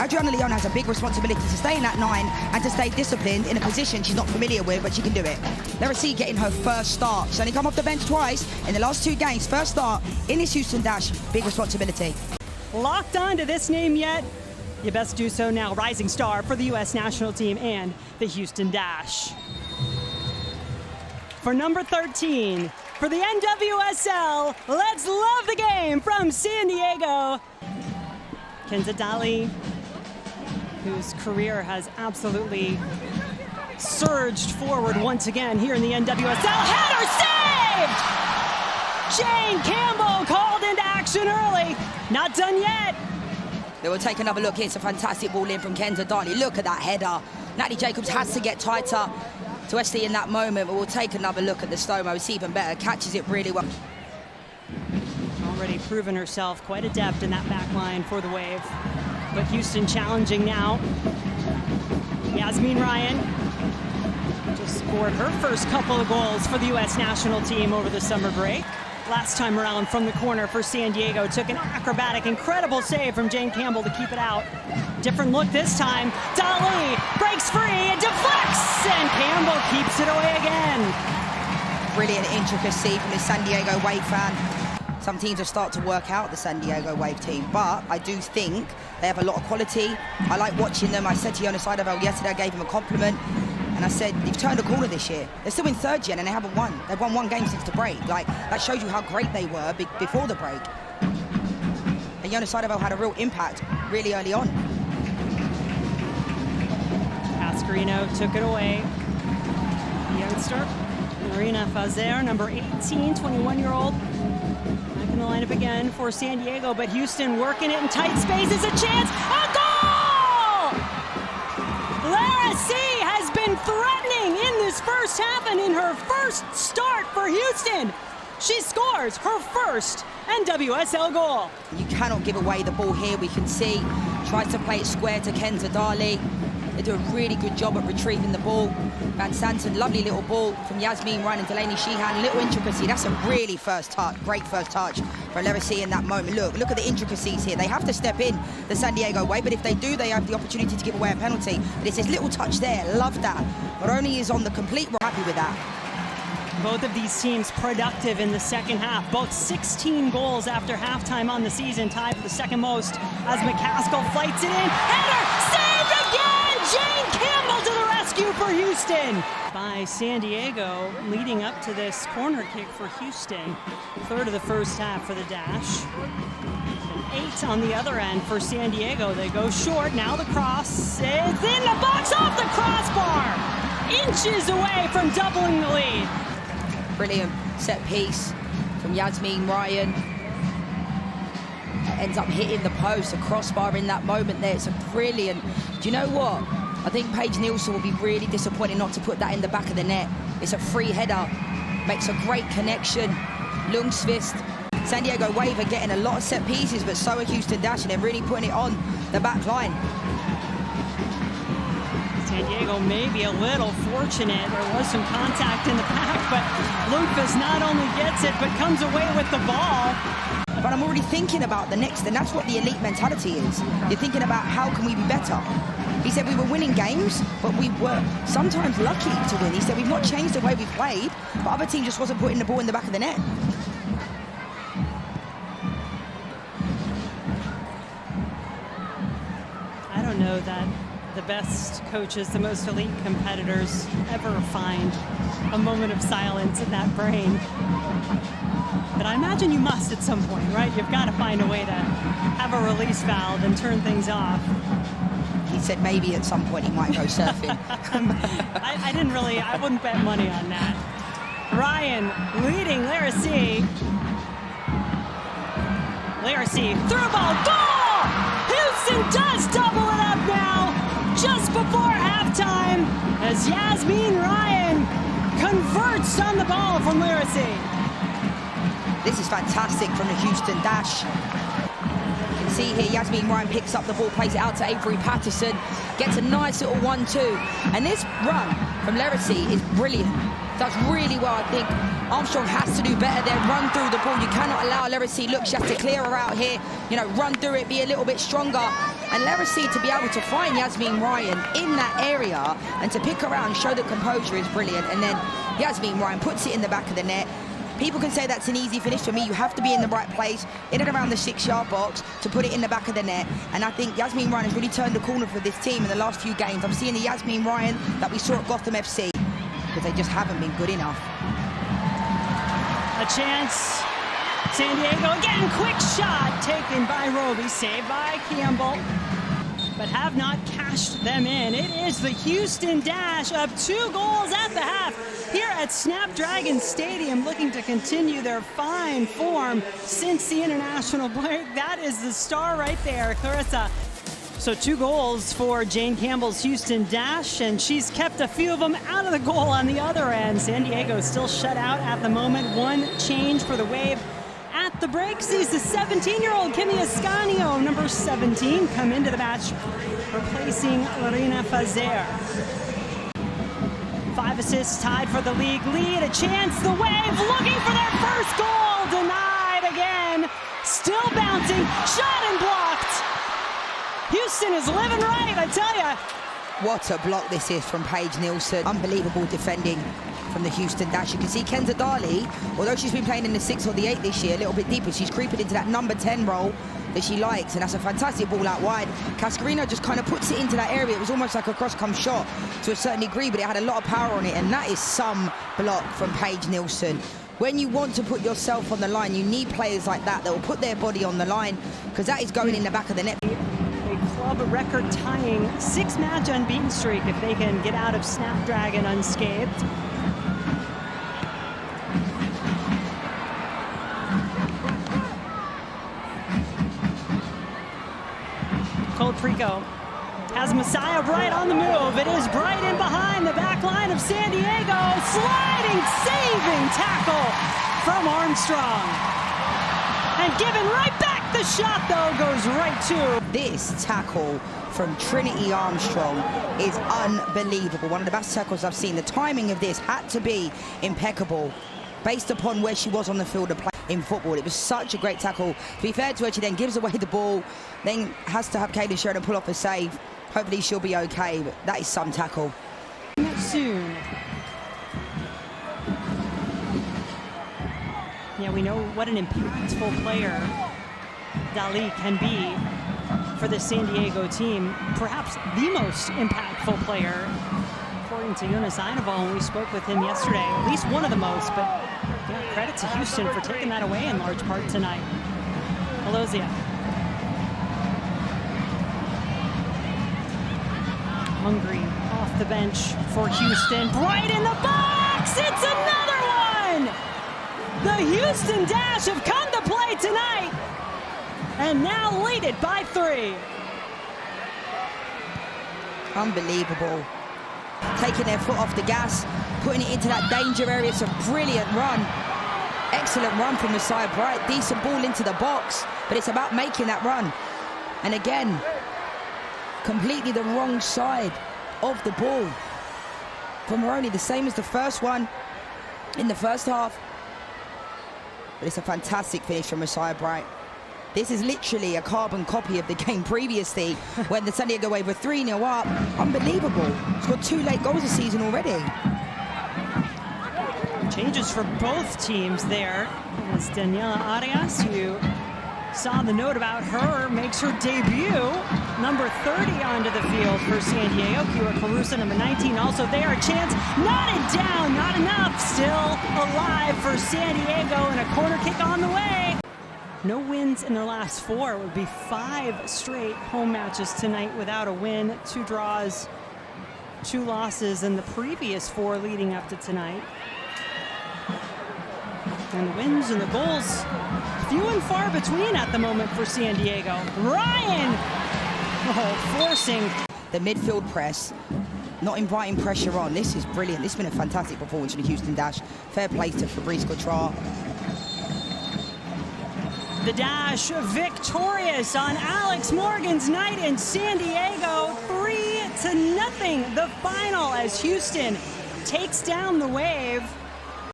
Adriana Leon has a big responsibility to stay in that 9 and to stay disciplined in a position she's not familiar with, but she can do it. Lerisi getting her first start. She's only come off the bench twice in the last 2 games. First start in this Houston Dash, big responsibility. Locked on to this name yet? You best do so now. Rising star for the U.S. national team and the Houston Dash. For number 13, for the NWSL, let's love the game from San Diego. Kenza Dali, whose career has absolutely surged forward once again here in the NWSL. Header saved! Jane Campbell called into action early. Not done yet. They will take another look here. It's a fantastic ball in from Kenza Dali. Look at that header. Natalie Jacobs has to get tighter to Wesley in that moment, but we'll take another look at the slow-mo. It's even better. Catches it really well. Already proven herself quite adept in that back line for the Wave. But Houston challenging now. Yasmin Ryan just scored her first couple of goals for the U.S. national team over the summer break. Last time around from the corner for San Diego, took an acrobatic, incredible save from Jane Campbell to keep it out. Different look this time. Dali breaks free and deflects, and Campbell keeps it away again. Brilliant intricacy from the San Diego Wave fan. Some teams have started to work out the San Diego Wave team, but I do think they have a lot of quality. I like watching them. I said to Jonas Eideveld yesterday, I gave him a compliment, and I said, they've turned a corner this year. They're still in 3rd gen and they haven't won. They've won 1 game since the break. Like, that shows you how great they were before the break. And Jonas Eideveld had a real impact really early on. Cascarino took it away. The youngster, Marina Fazer, number 18, 21-year-old. Back in the lineup again for San Diego, but Houston working it in tight spaces. A chance, a goal! Lerisi has been threatening in this first half, and in her first start for Houston, she scores her first NWSL goal. You cannot give away the ball here. We can see, tries to play it square to Kenza Dali. They do a really good job at retrieving the ball. Van Santen, lovely little ball from Yasmin Ryan and Delaney Sheehan. Little intricacy. That's a really first touch, great first touch for Lerisi in that moment. Look at the intricacies here. They have to step in the San Diego way, but if they do, they have the opportunity to give away a penalty. But it's this little touch there. Love that. Moroni is on the complete. We're happy with that. Both of these teams productive in the second half. Both 16 goals after halftime on the season, tied for the second most as McCaskill fights it in. Header saved again! Jane Campbell to the rescue for Houston. By San Diego, leading up to this corner kick for Houston. 3rd of the first half for the Dash. And 8 on the other end for San Diego. They go short. Now the cross is in the box, off the crossbar. Inches away from doubling the lead. Brilliant set piece from Yasmin Ryan. Ends up hitting the post, a crossbar in that moment there. It's a brilliant. Do you know what? I think Paige Nielsen will be really disappointed not to put that in the back of the net. It's a free header, makes a great connection. Lungsvist. San Diego Wave are getting a lot of set pieces, but so are Houston Dash, and they're really putting it on the back line. San Diego may be a little fortunate. There was some contact in the back, but Lundqvist not only gets it, but comes away with the ball. But I'm already thinking about the next, and that's what the elite mentality is. You're thinking about how can we be better? He said we were winning games, but we were sometimes lucky to win. He said we've not changed the way we played, but other team just wasn't putting the ball in the back of the net. I don't know that the best coaches, the most elite competitors ever find a moment of silence in that brain. But I imagine you must at some point, right? You've got to find a way to have a release valve and turn things off. He said maybe at some point he might go surfing. I wouldn't bet money on that. Ryan leading Lerisi. Lerisi, through ball, goal! Houston does double it up now, just before halftime, as Yasmin Ryan converts on the ball from Lerisi. This is fantastic from the Houston Dash. You can see here, Yasmin Ryan picks up the ball, plays it out to Avery Patterson, gets a nice little 1-2. And this run from Lerisi is brilliant. Does really well, I think. Armstrong has to do better there, run through the ball. You cannot allow Lerisi, look, she has to clear her out here, you know, run through it, be a little bit stronger. And let us see, to be able to find Yasmin Ryan in that area and to pick her out and show that composure is brilliant. And then Yasmin Ryan puts it in the back of the net. People can say that's an easy finish. For me, you have to be in the right place, in and around the 6-yard box to put it in the back of the net. And I think Yasmin Ryan has really turned the corner for this team in the last few games. I'm seeing the Yasmin Ryan that we saw at Gotham FC because they just haven't been good enough. A chance. San Diego again, quick shot taken by Roby, saved by Campbell, but have not cashed them in. It is the Houston Dash up 2 goals at the half here at Snapdragon Stadium, looking to continue their fine form since the international break. That is the star right there, Clarissa. So 2 goals for Jane Campbell's Houston Dash, and she's kept a few of them out of the goal on the other end. San Diego still shut out at the moment. 1 change for the Wave at the break sees the 17-year-old Kimi Ascanio, number 17, come into the match, replacing Lorena Fazer. 5 assists, tied for the league lead. A chance, the Wave looking for their first goal, denied again. Still bouncing, shot and blocked. Houston is living right, I tell ya. What a block this is from Paige Nielsen. Unbelievable defending from the Houston Dash. You can see Kenza Dali, although she's been playing in the 6 or the 8 this year, a little bit deeper, she's creeping into that number 10 role that she likes, and that's a fantastic ball out wide. Cascarino just kind of puts it into that area. It was almost like a cross-come shot to a certain degree, but it had a lot of power on it, and that is some block from Paige Nielsen. When you want to put yourself on the line, you need players like that that will put their body on the line, because that is going in the back of the net. A club record tying 6-match unbeaten streak if they can get out of Snapdragon unscathed. Cole Trico has Messiah Bright on the move. It is Bright in behind the back line of San Diego. Sliding, saving tackle from Armstrong. And given right back. The shot, though, goes right to. This tackle from Trinity Armstrong is unbelievable. One of the best tackles I've seen. The timing of this had to be impeccable based upon where she was on the field of play in football. It was such a great tackle. To be fair to her, she then gives away the ball, then has to have Kaden Sheridan pull off a save. Hopefully she'll be okay, but that is some tackle. Soon. Yeah, we know what an impactful player Dali can be for the San Diego team. Perhaps the most impactful player, according to Jonas Einaval, when we spoke with him yesterday. At least one of the most, but yeah, credit to Houston for taking that away in large part tonight. Alozia. Hungry off the bench for Houston. Bright in the box! It's another one! The Houston Dash have come to play tonight, and now lead it by 3. Unbelievable. Taking their foot off the gas, putting it into that danger area. It's a brilliant run. Excellent run from Messiah Bright. Decent ball into the box, but it's about making that run. And again, completely the wrong side of the ball from Moroni, the same as the first one in the first half. But it's a fantastic finish from Messiah Bright. This is literally a carbon copy of the game previously when the San Diego Wave were 3-0 up. Unbelievable. Scored 2 late goals this season already. Changes for both teams there. As Daniela Arias, you saw the note about her, makes her debut. Number 30 onto the field for San Diego. Kiera Carusa, number 19, also there. A chance, knotted down, not enough. Still alive for San Diego, and a corner kick on the way. No wins in their last 4. It would be 5 straight home matches tonight without a win. 2 draws, 2 losses in the previous 4 leading up to tonight. And the wins and the goals, few and far between at the moment for San Diego. Ryan, forcing the midfield press, not inviting pressure on. This is brilliant. This has been a fantastic performance from the Houston Dash. Fair play to Fabrice Coutras. The Dash victorious on Alex Morgan's night in San Diego. 3-0, the final, as Houston takes down the Wave.